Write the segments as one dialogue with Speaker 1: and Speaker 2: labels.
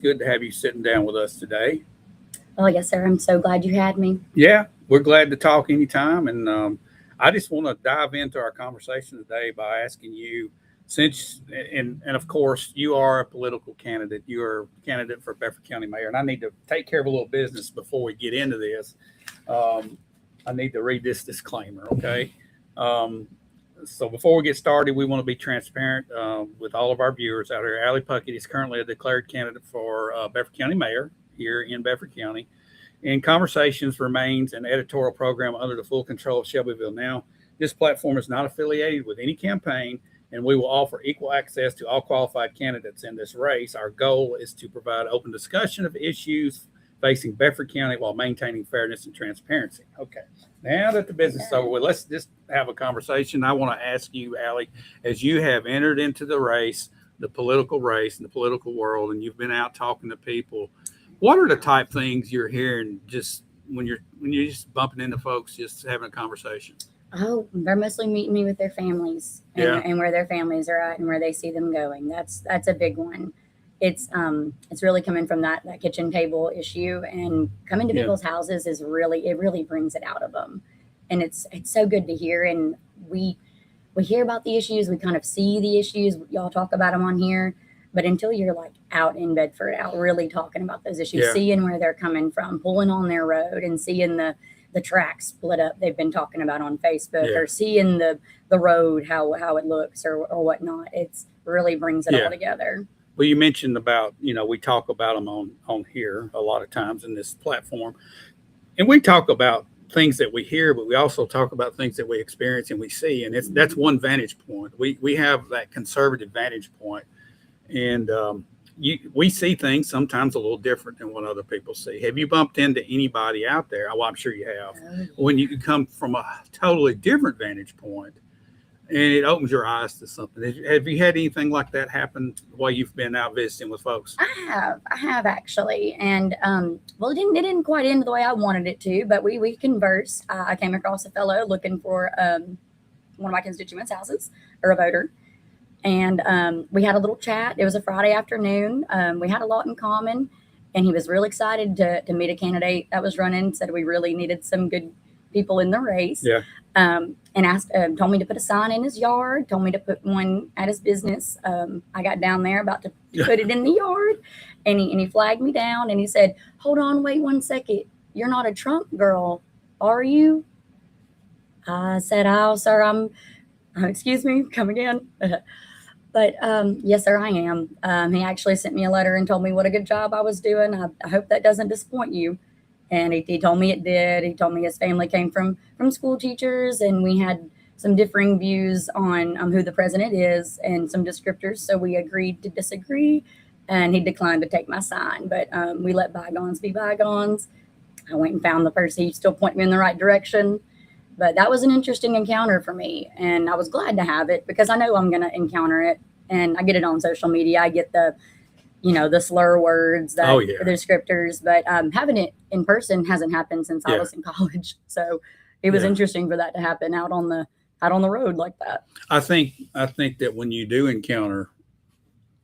Speaker 1: Good to have you sitting down with us today.
Speaker 2: Oh, yes, sir. I'm so glad you had me.
Speaker 1: Yeah, we're glad to talk anytime. And I just want to dive into our conversation today by asking you, since, and of course, you are a political candidate. You are a candidate for Bedford County Mayor. And I need to take care of a little business before we get into this. Um, I need to read this disclaimer, okay? Um, so before we get started, we want to be transparent with all of our viewers out here. Allie Puckett is currently a declared candidate for Bedford County Mayor here in Bedford County. And Conversations remains an editorial program under the full control of Shelbyville Now. This platform is not affiliated with any campaign, and we will offer equal access to all qualified candidates in this race. Our goal is to provide open discussion of issues facing Bedford County while maintaining fairness and transparency. Okay, now that the business is over with, let's just have a conversation. I want to ask you, Allie, as you have entered into the race, the political race and the political world, and you've been out talking to people, what are the type things you're hearing just when you're just bumping into folks, just having a conversation?
Speaker 2: Oh, they're mostly meeting me with their families and where their families are at and where they see them going. That's a big one. It's really coming from that kitchen table issue, and coming to people's houses it really brings it out of them, and it's so good to hear. And we hear about the issues, we kind of see the issues, y'all talk about them on here, but until you're like out in Bedford, out really talking about those issues, seeing where they're coming from, pulling on their road and seeing the tracks split up they've been talking about on Facebook, or seeing the road, how it looks or whatnot, it's really brings it all together.
Speaker 1: Well, you mentioned about, we talk about them on here a lot of times in this platform, and we talk about things that we hear, but we also talk about things that we experience and we see, and that's one vantage point. We have that conservative vantage point, and we see things sometimes a little different than what other people see. Have you bumped into anybody out there? Well, I'm sure you have. When you come from a totally different vantage point, and it opens your eyes to something. Have you had anything like that happen while you've been out visiting with folks?
Speaker 2: I have actually, and well, it didn't quite end the way I wanted it to, but we conversed. I came across a fellow looking for one of my constituents' houses, or a voter, and we had a little chat. It was a Friday afternoon. We had a lot in common, and he was really excited to meet a candidate that was running. Said we really needed some good people in the race.
Speaker 1: Yeah.
Speaker 2: And told me to put a sign in his yard, told me to put one at his business. I got down there about to put it in the yard, and he flagged me down, and he said, "Hold on, wait 1 second. You're not a Trump girl, are you?" I said, "Oh, sir, excuse me, come again." But yes, sir, I am. He actually sent me a letter and told me what a good job I was doing. I hope that doesn't disappoint you. And he told me it did. He told me his family came from school teachers, and we had some differing views on who the president is and some descriptors. So we agreed to disagree, and he declined to take my sign. But we let bygones be bygones. I went and found the person. He still pointed me in the right direction. But that was an interesting encounter for me, and I was glad to have it because I know I'm going to encounter it, and I get it on social media. I get the slur words, the descriptors, but having it in person hasn't happened since I was in college. So it was interesting for that to happen out on the road like that.
Speaker 1: I think that when you do encounter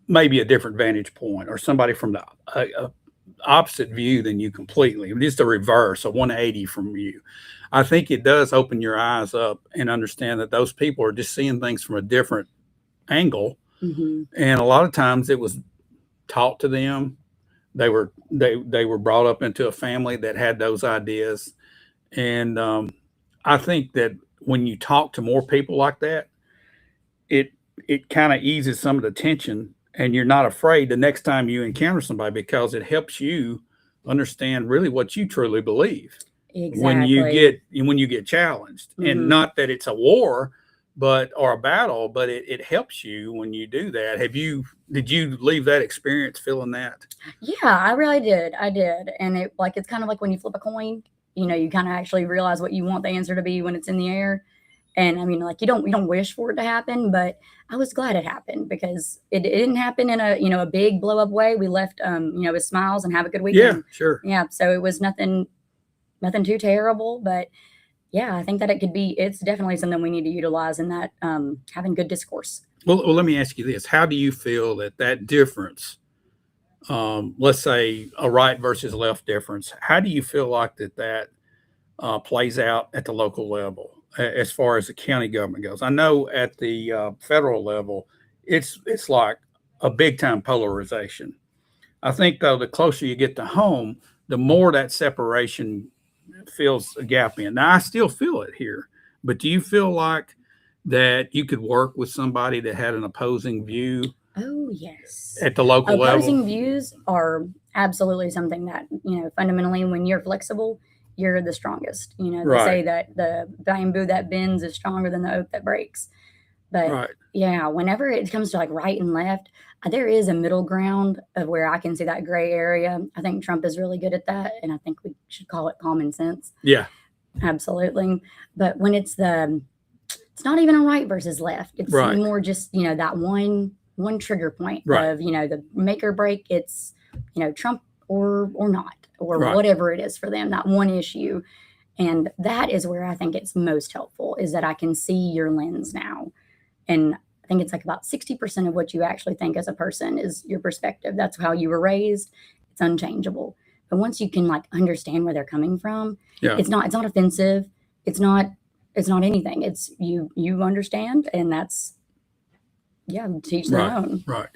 Speaker 1: maybe a different vantage point or somebody from the opposite view than you completely, just a reverse, a 180 from you, I think it does open your eyes up and understand that those people are just seeing things from a different angle. Mm-hmm. And a lot of times it was taught to them. They were brought up into a family that had those ideas, and I think that when you talk to more people like that, it kind of eases some of the tension, and you're not afraid the next time you encounter somebody because it helps you understand really what you truly believe.
Speaker 2: Exactly.
Speaker 1: when you get challenged, mm-hmm. and not that it's a war, or a battle, but it helps you when you do that. Did you leave that experience feeling that?
Speaker 2: Yeah, I really did. I did. And it's kind of like when you flip a coin, you kind of actually realize what you want the answer to be when it's in the air. And I mean, you don't wish for it to happen, but I was glad it happened because it didn't happen in a big blow up way. We left, with smiles and have a good weekend.
Speaker 1: Yeah, sure.
Speaker 2: Yeah. So it was nothing too terrible, but yeah, I think that it's definitely something we need to utilize in that, having good discourse.
Speaker 1: Well, let me ask you this. How do you feel that difference let's say a right versus left difference. How do you feel like that plays out at the local level as far as the county government goes? I know at the federal level, it's like a big time polarization. I think though the closer you get to home, the more that separation fills a gap in. Now I still feel it here, but do you feel like that you could work with somebody that had an opposing view
Speaker 2: Oh, yes.
Speaker 1: at the local
Speaker 2: Opposing
Speaker 1: level?
Speaker 2: views are absolutely something that, fundamentally, when you're flexible, you're the strongest. They
Speaker 1: Right,
Speaker 2: say that the bamboo that bends is stronger than the oak that breaks. But
Speaker 1: right,
Speaker 2: yeah, whenever it comes to like right and left, there is a middle ground of where I can see that gray area. I think Trump is really good at that. And I think we should call it common sense.
Speaker 1: yeah,
Speaker 2: Absolutely. But when it's not even a right versus left. It's
Speaker 1: right,
Speaker 2: more just, that one trigger point
Speaker 1: right,
Speaker 2: of, the make or break. It's, Trump or not, or
Speaker 1: right,
Speaker 2: whatever it is for them, that one issue. And that is where I think it's most helpful, is that I can see your lens now. And I think it's like about 60% of what you actually think as a person is your perspective. That's how you were raised. It's unchangeable. But once you can like understand where they're coming from,
Speaker 1: yeah,
Speaker 2: it's not offensive. It's not anything. It's you understand, and that's, yeah, teach their
Speaker 1: right,
Speaker 2: own.
Speaker 1: right.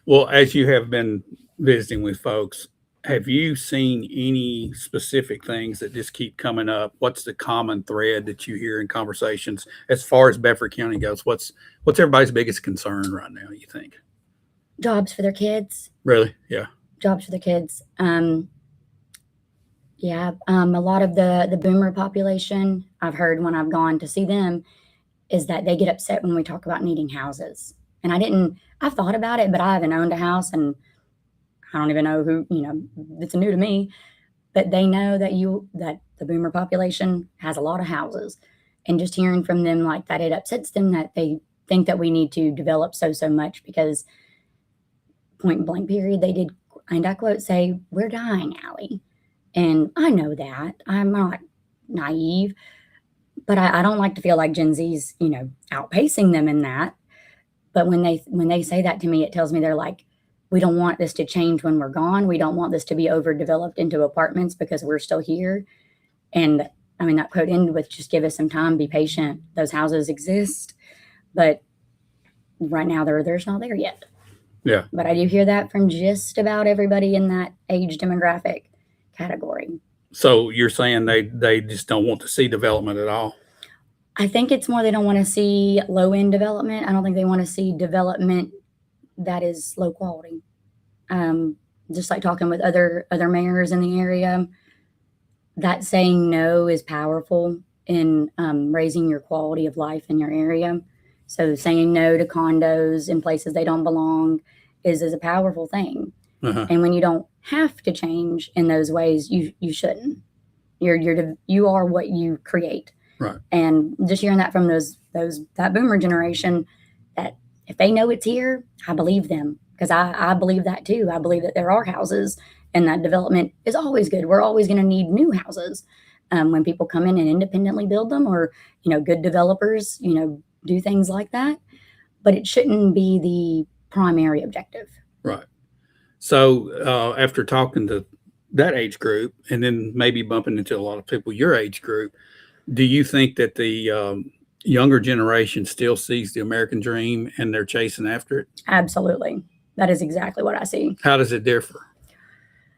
Speaker 1: Well, as you have been visiting with folks, have you seen any specific things that just keep coming up? What's the common thread that you hear in conversations as far as Bedford County goes? What's everybody's biggest concern right now, you think?
Speaker 2: Jobs for their kids.
Speaker 1: Really? Yeah.
Speaker 2: Jobs for the kids. Yeah. A lot of the boomer population, I've heard when I've gone to see them, is that they get upset when we talk about needing houses. And I've thought about it, but I haven't owned a house, and I don't even know who, it's new to me. But they know that the boomer population has a lot of houses. And just hearing from them like that, it upsets them that they think that we need to develop so much, because point blank period, they did, and I quote, say, "We're dying, Allie." And I know that. I'm not naive, but I don't like to feel like Gen Z's, outpacing them in that. But when they say that to me, it tells me they're like, we don't want this to change when we're gone. We don't want this to be overdeveloped into apartments because we're still here. And I mean, that quote ended with, just give us some time, be patient. Those houses exist, but right now there's not there yet.
Speaker 1: Yeah.
Speaker 2: But I do hear that from just about everybody in that age demographic category.
Speaker 1: So you're saying they just don't want to see development at all?
Speaker 2: I think it's more they don't want to see low end development. I don't think they want to see development that is low quality. Just like talking with other mayors in the area, that saying no is powerful in raising your quality of life in your area. So saying no to condos in places they don't belong is a powerful thing.
Speaker 1: Uh-huh.
Speaker 2: And when you don't have to change in those ways, you shouldn't. You are what you create.
Speaker 1: Right.
Speaker 2: And just hearing that from that boomer generation, that if they know it's here, I believe them, because I believe that too. I believe that there are houses and that development is always good. We're always going to need new houses when people come in and independently build them, or good developers do things like that. But it shouldn't be the primary objective.
Speaker 1: Right. So after talking to that age group, and then maybe bumping into a lot of people your age group, do you think that the younger generation still sees the American dream and they're chasing after it?
Speaker 2: Absolutely. That is exactly what I see.
Speaker 1: How does it differ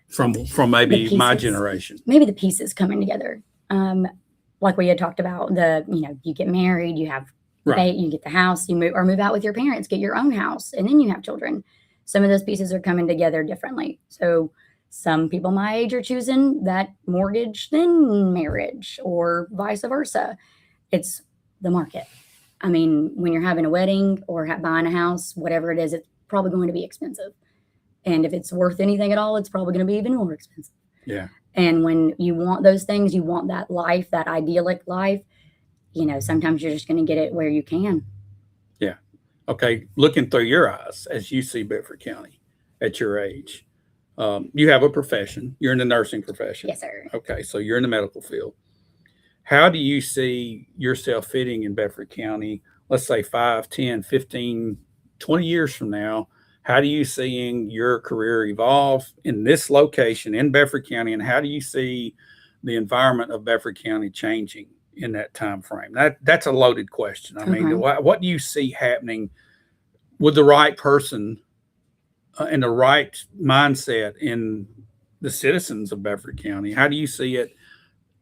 Speaker 1: from maybe my
Speaker 2: pieces.
Speaker 1: generation?
Speaker 2: Maybe the pieces coming together. Like we had talked about, you get married, you have
Speaker 1: Right.
Speaker 2: you get the house, you move out with your parents, get your own house, and then you have children. Some of those pieces are coming together differently. So some people my age are choosing that mortgage then marriage, or vice versa. It's the market. I mean, when you're having a wedding or buying a house, whatever it is, it's probably going to be expensive. And if it's worth anything at all, it's probably going to be even more expensive.
Speaker 1: Yeah.
Speaker 2: And when you want those things, you want that life, that idyllic life, sometimes you're just going to get it where you can.
Speaker 1: Yeah. Okay. Looking through your eyes as you see Bedford County at your age, you have a profession. You're in the nursing profession.
Speaker 2: Yes, sir.
Speaker 1: Okay. So you're in the medical field. How do you see yourself fitting in Bedford County, let's say 5, 10, 15, 20 years from now? How do you seeing your career evolve in this location in Bedford County, and how do you see the environment of Bedford County changing in that time frame? That's a loaded question. I mean, what do you see happening with the right person and the right mindset in the citizens of Bedford County? How do you see it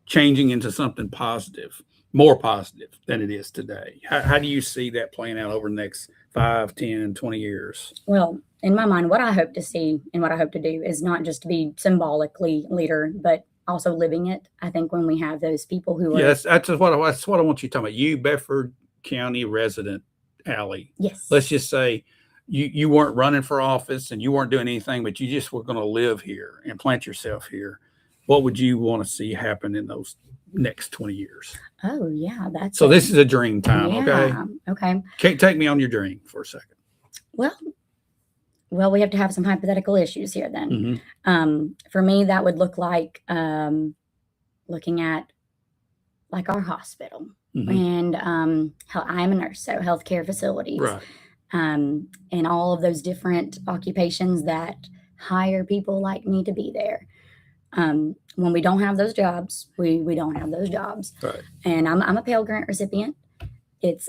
Speaker 1: changing into something positive, more positive than it is today? How do you see that playing out over the next 5, 10, 20 years?
Speaker 2: Well, in my mind, what I hope to see and what I hope to do is not just to be symbolically leader, but also living it. I think when we have those people who are
Speaker 1: Yes, that's what I want you to talk about. You, Bedford County resident, Allie.
Speaker 2: yes,
Speaker 1: Let's just say you weren't running for office and you weren't doing anything, but you just were going to live here and plant yourself here. What would you want to see happen in those next 20 years?
Speaker 2: Oh yeah, that's
Speaker 1: So this is a dream time, okay?
Speaker 2: Okay.
Speaker 1: Can't take me on your dream for a second.
Speaker 2: Well, we have to have some hypothetical issues here then. For me, that would look like looking at like our hospital and how I'm a nurse, so healthcare facilities,
Speaker 1: Right.
Speaker 2: And all of those different occupations that hire people like me to be there. When we don't have those jobs, we don't have those jobs.
Speaker 1: Right.
Speaker 2: And I'm a Pell Grant recipient. It's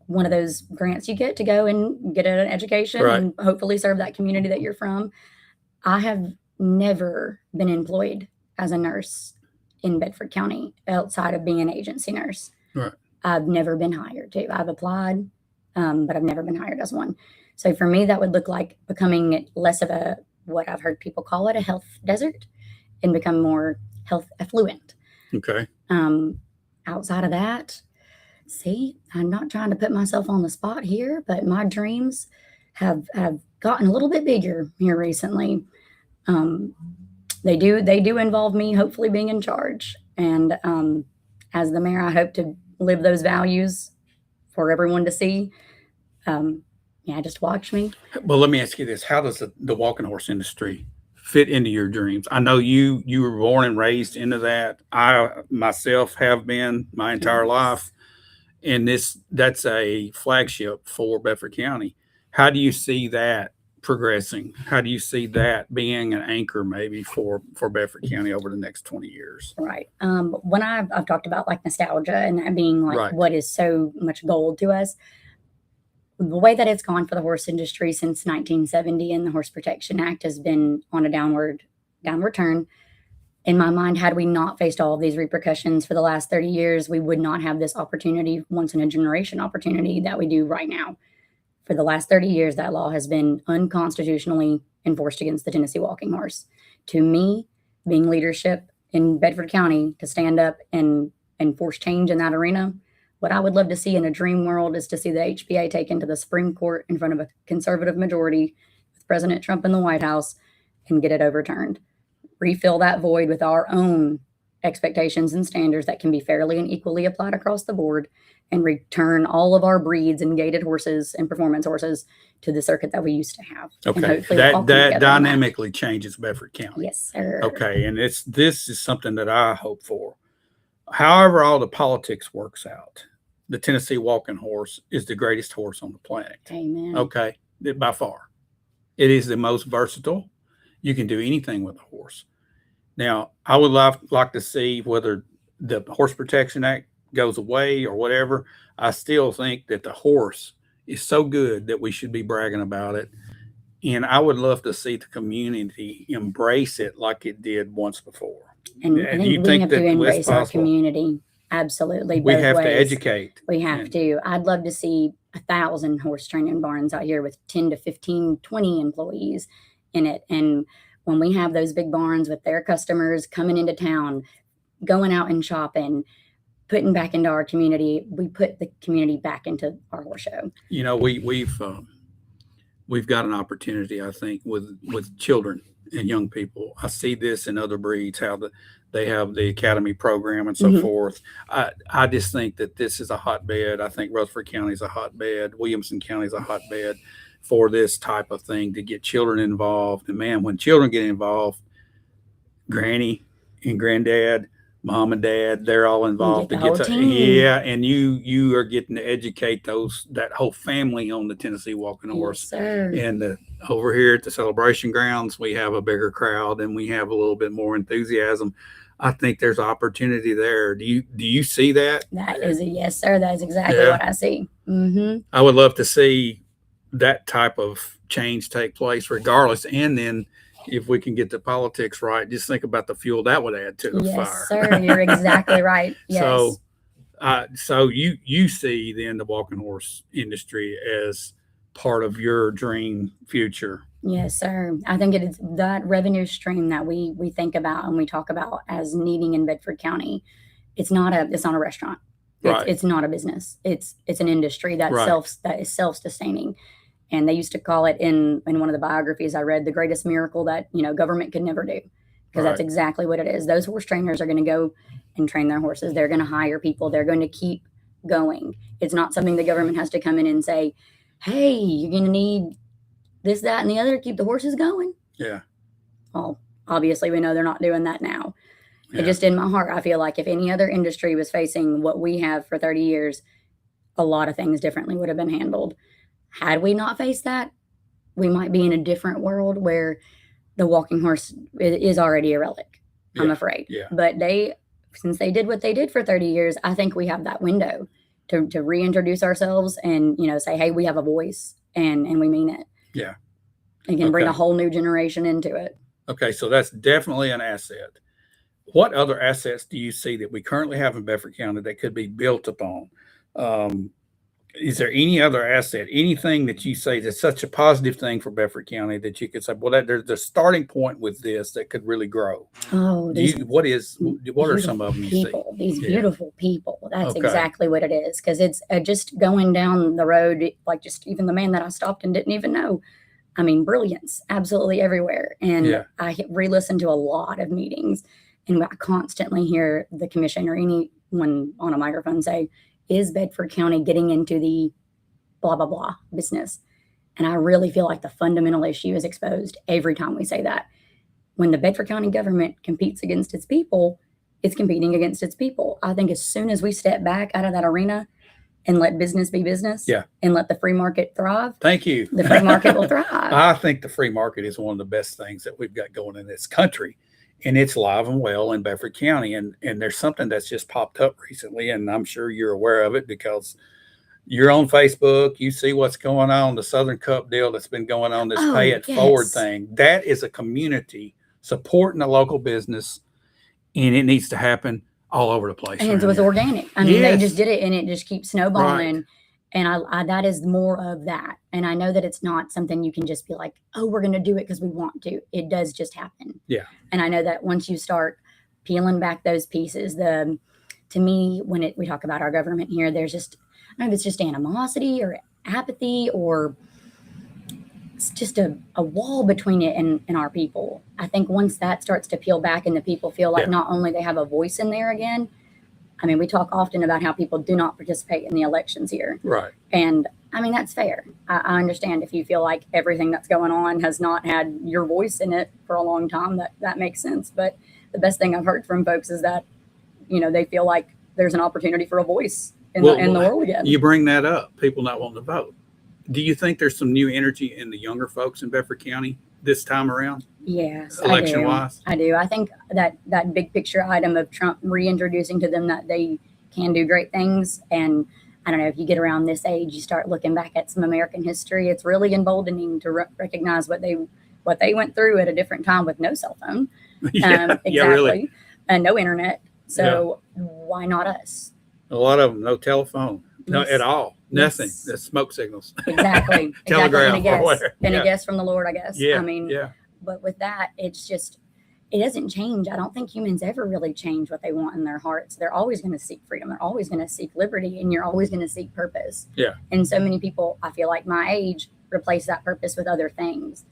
Speaker 2: one of those grants you get to go and get an education
Speaker 1: Right.
Speaker 2: and hopefully serve that community that you're from. I have never been employed as a nurse in Bedford County outside of being an agency nurse.
Speaker 1: Right.
Speaker 2: I've never been hired to. I've applied, but I've never been hired as one. So for me, that would look like becoming less of a, what I've heard people call it, a health desert, and become more health affluent.
Speaker 1: Okay.
Speaker 2: Outside of that, see, I'm not trying to put myself on the spot here, but my dreams have gotten a little bit bigger here recently. They do involve me hopefully being in charge. And as the mayor, I hope to live those values for everyone to see. Yeah, just watch me.
Speaker 1: Well, let me ask you this. How does the walking horse industry fit into your dreams? I know you were born and raised into that. I myself have been my entire life. And that's a flagship for Bedford County. How do you see that progressing? How do you see that being an anchor maybe for Bedford County over the next 20 years?
Speaker 2: Right. When I've talked about like nostalgia and that being like
Speaker 1: Right.
Speaker 2: what is so much gold to us, the way that it's gone for the horse industry since 1970 and the Horse Protection Act has been on a downward turn. In my mind, had we not faced all of these repercussions for the last 30 years, we would not have this opportunity, once in a generation opportunity that we do right now. For the last 30 years, that law has been unconstitutionally enforced against the Tennessee walking horse. To me, being leadership in Bedford County to stand up and force change in that arena, what I would love to see in a dream world is to see the HPA taken to the Supreme Court in front of a conservative majority with President Trump in the White House and get it overturned. Refill that void with our own expectations and standards that can be fairly and equally applied across the board, and return all of our breeds and gaited horses and performance horses to the circuit that we used to have.
Speaker 1: Okay, that dynamically changes Bedford County.
Speaker 2: Yes, sir.
Speaker 1: Okay, and this is something that I hope for. However, all the politics works out, the Tennessee walking horse is the greatest horse on the planet.
Speaker 2: Amen.
Speaker 1: Okay, by far, it is the most versatile. You can do anything with a horse. Now, I would like to see whether the Horse Protection Act goes away or whatever. I still think that the horse is so good that we should be bragging about it. And I would love to see the community embrace it like it did once before.
Speaker 2: And I think we have to embrace our community. Absolutely.
Speaker 1: We have to educate.
Speaker 2: We have to. I'd love to see 1,000 horse training barns out here with 10 to 15, 20 employees in it. And when we have those big barns with their customers coming into town, going out and shopping, putting back into our community, we put the community back into our horse show.
Speaker 1: You know, we've got an opportunity, I think, with children and young people. I see this in other breeds, how they have the academy program and so forth. I just think that this is a hotbed. I think Rutherford County is a hotbed. Williamson County is a hotbed for this type of thing, to get children involved. And man, when children get involved, granny and granddad mom and dad, they're all involved.
Speaker 2: get the whole team.
Speaker 1: Yeah, and you are getting to educate that whole family on the Tennessee walking horse.
Speaker 2: Yes, sir.
Speaker 1: And over here at the celebration grounds, we have a bigger crowd and we have a little bit more enthusiasm. I think there's opportunity there. Do you see that?
Speaker 2: That is a yes, sir. That is exactly what I see. Mm-hmm.
Speaker 1: I would love to see that type of change take place regardless. And then if we can get the politics right, just think about the fuel that would add to the fire.
Speaker 2: Yes, sir. You're exactly right. Yes.
Speaker 1: So you see then the walking horse industry as part of your dream future.
Speaker 2: Yes, sir. I think it is that revenue stream that we think about and we talk about as needing in Bedford County. It's not a restaurant. It's not a business. It's an industry that is self-sustaining. And they used to call it in one of the biographies I read, the greatest miracle that, government could never do. Because that's exactly what it is. Those horse trainers are going to go and train their horses. They're going to hire people. They're going to keep going. It's not something the government has to come in and say, hey, you're going to need this, that, and the other to keep the horses going.
Speaker 1: Yeah.
Speaker 2: Well, obviously we know they're not doing that now. Yeah. It just in my heart, I feel like if any other industry was facing what we have for 30 years, a lot of things differently would have been handled. Had we not faced that, we might be in a different world where the walking horse is already a relic, I'm afraid.
Speaker 1: Yeah.
Speaker 2: But since they did what they did for 30 years, I think we have that window to reintroduce ourselves and, say, hey, we have a voice and we mean it.
Speaker 1: Yeah.
Speaker 2: And can bring a whole new generation into it.
Speaker 1: Okay. So that's definitely an asset. What other assets do you see that we currently have in Bedford County that could be built upon? Is there any other asset, anything that you say that's such a positive thing for Bedford County that you could say, well, there's a starting point with this that could really grow?
Speaker 2: Oh,
Speaker 1: what are some of them you see?
Speaker 2: These beautiful people. That's exactly what it is. Because it's just going down the road, like just even the man that I stopped and didn't even know. I mean, brilliance, absolutely everywhere. And I re-listen to a lot of meetings, and I constantly hear the commission or anyone on a microphone say, is Bedford County getting into the blah, blah, blah business? And I really feel like the fundamental issue is exposed every time we say that. When the Bedford County government competes against its people, it's competing against its people. I think as soon as we step back out of that arena and let business be business and let the free market thrive.
Speaker 1: Thank you.
Speaker 2: The free market will thrive.
Speaker 1: I think the free market is one of the best things that we've got going in this country. And it's live and well in Bedford County. And there's something that's just popped up recently, and I'm sure you're aware of it because you're on Facebook. You see what's going on, the Southern Cup deal that's been going on, this Pay It Forward thing. That is a community supporting a local business, and it needs to happen all over the place.
Speaker 2: And it was organic. I mean, they just did it, and it just keeps snowballing. Right. And I that is more of that. And I know that it's not something you can just be like, oh, we're going to do it because we want to. It does just happen.
Speaker 1: Yeah.
Speaker 2: And I know that once you start peeling back those pieces, to me, when we talk about our government here, there's just, I don't know if it's just animosity or apathy, or it's just a wall between it and our people. I think once that starts to peel back and the people feel like not only they have a voice in there again, I mean, we talk often about how people do not participate in the elections here.
Speaker 1: Right.
Speaker 2: And I mean, that's fair. I understand if you feel like everything that's going on has not had your voice in it for a long time, that makes sense. But the best thing I've heard from folks is that, they feel like there's an opportunity for a voice in the world again.
Speaker 1: You bring that up, people not wanting to vote. Do you think there's some new energy in the younger folks in Bedford County this time around?
Speaker 2: Yes,
Speaker 1: election-wise?
Speaker 2: I do. I think that big picture item of Trump reintroducing to them that they can do great things. And I don't know, if you get around this age, you start looking back at some American history, it's really emboldening to recognize what they went through at a different time with no cell phone. Exactly. Really. And no internet. So why not us?
Speaker 1: A lot of them, no telephone, no at all. Nothing. The smoke signals.
Speaker 2: Exactly.
Speaker 1: Telegraph.
Speaker 2: And a guess from the Lord, I guess.
Speaker 1: Yeah.
Speaker 2: I mean, but with that, it's just, it doesn't change. I don't think humans ever really change what they want in their hearts. They're always going to seek freedom. They're always going to seek liberty, and you're always going to seek purpose.
Speaker 1: Yeah.
Speaker 2: And so many people, I feel like my age, replace that purpose with other things.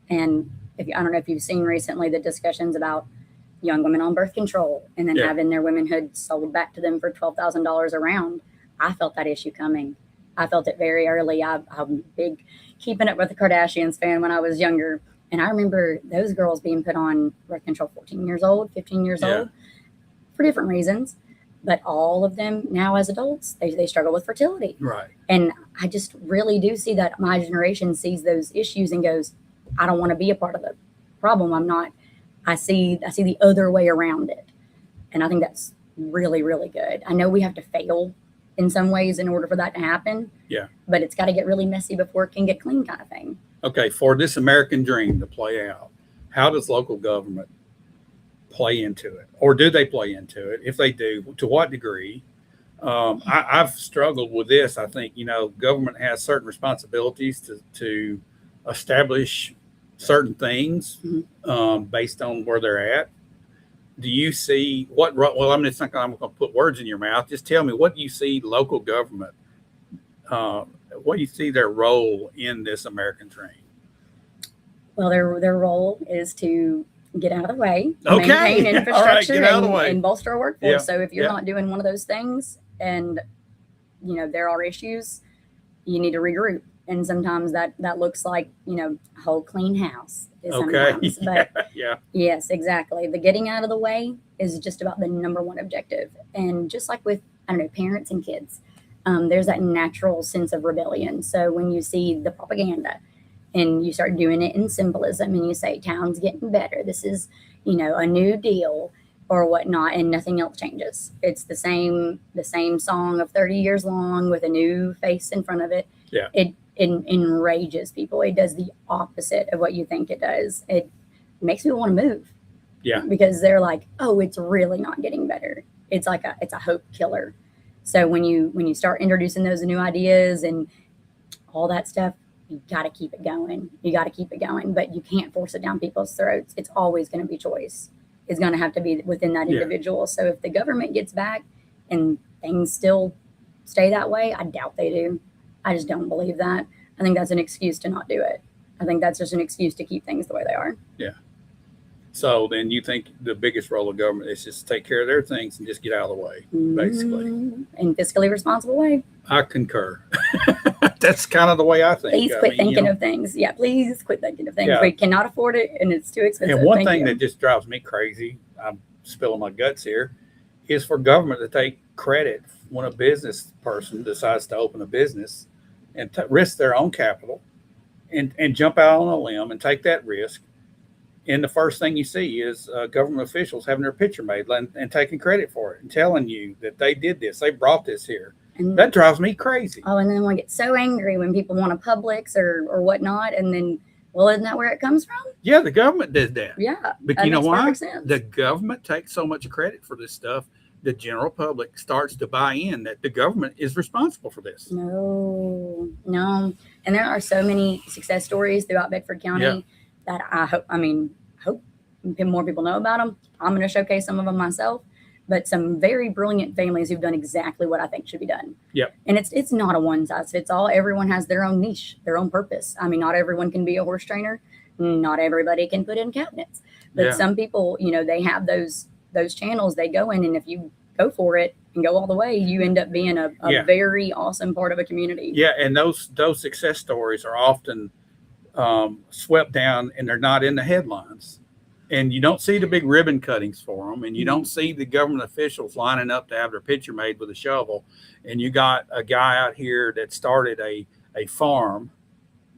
Speaker 2: And I don't know if you've seen recently the discussions about young women on birth control and then having their womanhood sold back to them for $12,000 a round. I felt that issue coming. I felt it very early. I'm a big Keeping Up with the Kardashians fan when I was younger. And I remember those girls being put on birth control 14 years old, 15 years old. for different reasons. But all of them now as adults, they struggle with fertility.
Speaker 1: Right.
Speaker 2: And I just really do see that my generation sees those issues and goes, I don't want to be a part of the problem. I'm not. I see the other way around it. And I think that's really, really good. I know we have to fail in some ways in order for that to happen.
Speaker 1: Yeah.
Speaker 2: But it's got to get really messy before it can get clean, kind of thing.
Speaker 1: Okay. For this American dream to play out, how does local government play into it, or do they play into it? If they do, to what degree? I've struggled with this. I think, government has certain responsibilities to establish certain things based on where they're at. Do you see well, I'm just thinking I'm going to put words in your mouth. Just tell me, what do you see local government, what do you see their role in this American dream?
Speaker 2: Well, their role is to get out of the way,
Speaker 1: Okay.
Speaker 2: maintain
Speaker 1: All
Speaker 2: infrastructure,
Speaker 1: right, get out of the way.
Speaker 2: and bolster our workforce.
Speaker 1: Yeah.
Speaker 2: So if you're
Speaker 1: Yeah.
Speaker 2: not doing one of those things, and there are issues, you need to regroup. And sometimes that looks like a whole clean house.
Speaker 1: Okay.
Speaker 2: Sometimes. But
Speaker 1: Yeah.
Speaker 2: yes, exactly. The getting out of the way is just about the number one objective. And just like with parents and kids, there's that natural sense of rebellion. So when you see the propaganda, and you start doing it in symbolism, and you say town's getting better, this is a new deal or whatnot, and nothing else changes. It's the same song of 30 years long with a new face in front of it.
Speaker 1: Yeah.
Speaker 2: It enrages people. It does the opposite of what you think it does. It makes people want to move.
Speaker 1: Yeah.
Speaker 2: Because they're like, oh, it's really not getting better. It's like it's a hope killer. So when you start introducing those new ideas and all that stuff, you got to keep it going. But you can't force it down people's throats. It's always going to be choice. It's going to have to be within that individual. So if the government gets back and things still stay that way, I doubt they do. I just don't believe that. I think that's an excuse to not do it. I think that's just an excuse to keep things the way they are.
Speaker 1: Yeah. So then you think the biggest role of government is just take care of their things and just get out of the way, basically.
Speaker 2: In fiscally responsible way.
Speaker 1: I concur. That's kind of the way I think.
Speaker 2: Please quit thinking of things. Yeah, please quit thinking of things.
Speaker 1: Yeah.
Speaker 2: We cannot afford it and it's too expensive.
Speaker 1: And one
Speaker 2: Thank
Speaker 1: thing
Speaker 2: you.
Speaker 1: that just drives me crazy, I'm spilling my guts here, is for government to take credit when a business person decides to open a business and risk their own capital and jump out on a limb and take that risk. And the first thing you see is government officials having their picture made and taking credit for it and telling you that they did this, they brought this here.
Speaker 2: And
Speaker 1: That drives me crazy.
Speaker 2: oh, and then we get so angry when people want a Publix or whatnot, and then, well, isn't that where it comes from?
Speaker 1: Yeah, the government did that.
Speaker 2: Yeah,
Speaker 1: But
Speaker 2: that
Speaker 1: you know
Speaker 2: makes
Speaker 1: why?
Speaker 2: perfect sense.
Speaker 1: The government takes so much credit for this stuff, the general public starts to buy in that the government is responsible for this.
Speaker 2: No, and there are so many success stories throughout Bedford County that I hope more people know about them. I'm going to showcase some of them myself, but some very brilliant families who've done exactly what I think should be done.
Speaker 1: Yep.
Speaker 2: And it's not a one size fits all. Everyone has their own niche, their own purpose. I mean, not everyone can be a horse trainer. Not everybody can put in cabinets, but some people, they have those channels they go in, and if you go for it and go all the way, you end up being a very awesome part of a community.
Speaker 1: Yeah, and those success stories are often swept down, and they're not in the headlines. And you don't see the big ribbon cuttings for them, and you don't see the government officials lining up to have their picture made with a shovel. And you got a guy out here that started a farm,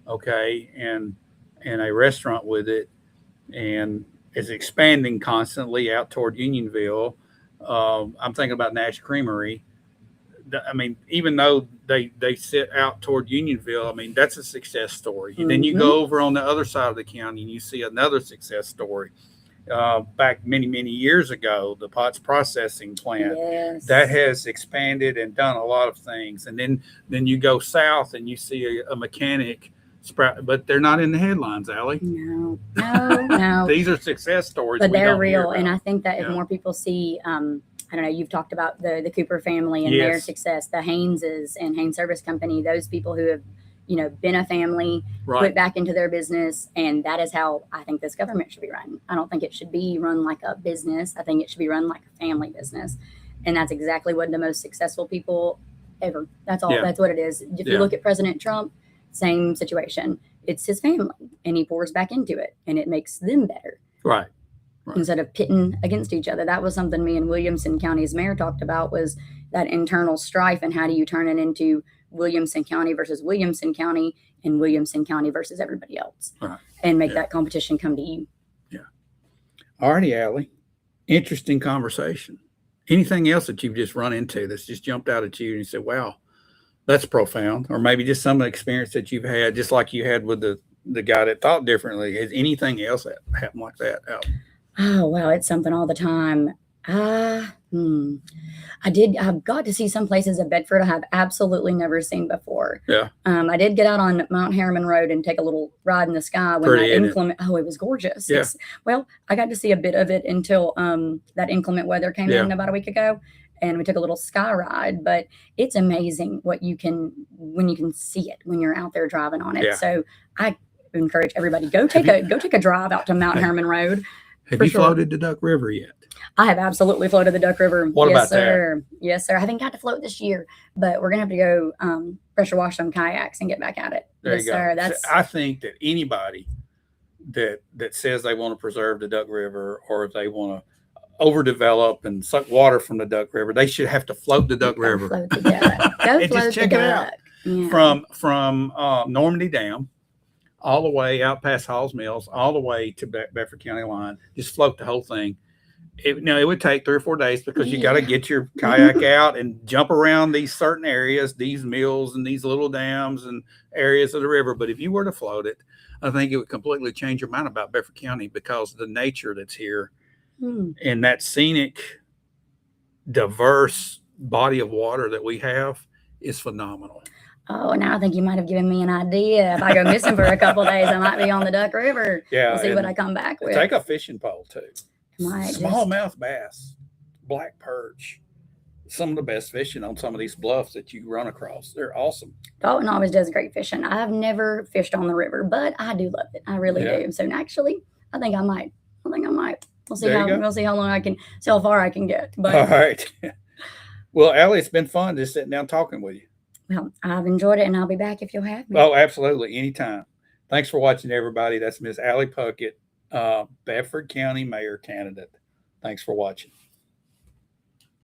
Speaker 1: okay, and a restaurant with it, and is expanding constantly out toward Unionville. I'm thinking about Nash Creamery. I mean, even though they sit out toward Unionville, I mean, that's a success story. And then you go over on the other side of the county and you see another success story. Back many, many years ago, the Potts processing plant that has expanded and done a lot of things. And then you go south and you see a mechanic sprout, but they're not in the headlines, Allie.
Speaker 2: No.
Speaker 1: These are success stories,
Speaker 2: but they're real. And I think that if more people see, I don't know, you've talked about the Cooper family and their success, the Hayneses and Haynes Service Company, those people who have, been a family, put back into their business. And that is how I think this government should be run. I don't think it should be run like a business. I think it should be run like a family business. And that's exactly what the most successful people ever, that's all, that's what it is. If you look at President Trump, same situation. It's his family and he pours back into it and it makes them better.
Speaker 1: Right.
Speaker 2: instead of pitting against each other. That was something me and Williamson County's mayor talked about, was that internal strife, and how do you turn it into Williamson County versus Williamson County and Williamson County versus everybody else, and make that competition come to you.
Speaker 1: Yeah. All righty, Allie. Interesting conversation. Anything else that you've just run into that's just jumped out at you and you said, wow, that's profound? Or maybe just some experience that you've had, just like you had with the guy that thought differently. Has anything else that happened like that?
Speaker 2: Oh, wow. It's something all the time. I've got to see some places at Bedford I have absolutely never seen before.
Speaker 1: Yeah.
Speaker 2: I did get out on Mount Harriman Road and take a little ride in the sky when
Speaker 1: Pretty,
Speaker 2: that inclement. Oh, it was gorgeous.
Speaker 1: Yeah.
Speaker 2: Well, I got to see a bit of it until that inclement weather came in about a week ago, and we took a little sky ride. But it's amazing when you can see it when you're out there driving on it.
Speaker 1: Yeah.
Speaker 2: So I encourage everybody, go take a drive out to Mount Harriman Road.
Speaker 1: Have you floated the Duck River yet?
Speaker 2: I have absolutely floated the Duck River.
Speaker 1: What about
Speaker 2: that? Yes, sir. I haven't got to float this year, but we're gonna have to go pressure wash some kayaks and get back at it.
Speaker 1: There
Speaker 2: yes,
Speaker 1: you go.
Speaker 2: Sir.
Speaker 1: I think that anybody that says they want to preserve the Duck River, or if they want to overdevelop and suck water from the Duck River, they should have to float the Duck River.
Speaker 2: Float the duck. Go
Speaker 1: And
Speaker 2: float
Speaker 1: just check
Speaker 2: the
Speaker 1: it
Speaker 2: duck.
Speaker 1: out.
Speaker 2: Yeah.
Speaker 1: From Normandy Dam all the way out past Halls Mills, all the way to Bedford County line. Just float the whole thing. It would take 3 or 4 days, because you got to get your kayak out and jump around these certain areas, these mills and these little dams and areas of the river. But if you were to float it, I think it would completely change your mind about Bedford County, because the nature that's here and that scenic, diverse body of water that we have is phenomenal.
Speaker 2: Oh, now I think you might have given me an idea. If I go missing for a couple of days, I might be on the Duck River.
Speaker 1: Yeah.
Speaker 2: We'll see what I come back with.
Speaker 1: Take a fishing pole too.
Speaker 2: Might
Speaker 1: Smallmouth bass, black perch, some of the best fishing on some of these bluffs that you run across. They're awesome.
Speaker 2: Dalton always does great fishing. I have never fished on the river, but I do love it. I really do. So actually, I think I might. We'll see how long I can, see how far I can get. But
Speaker 1: all right. Well, Allie, it's been fun just sitting down talking with you.
Speaker 2: Well, I've enjoyed it, and I'll be back if you'll have me.
Speaker 1: Oh, absolutely. Anytime. Thanks for watching, everybody. That's Miss Allie Puckett, Bedford County Mayor candidate. Thanks for watching.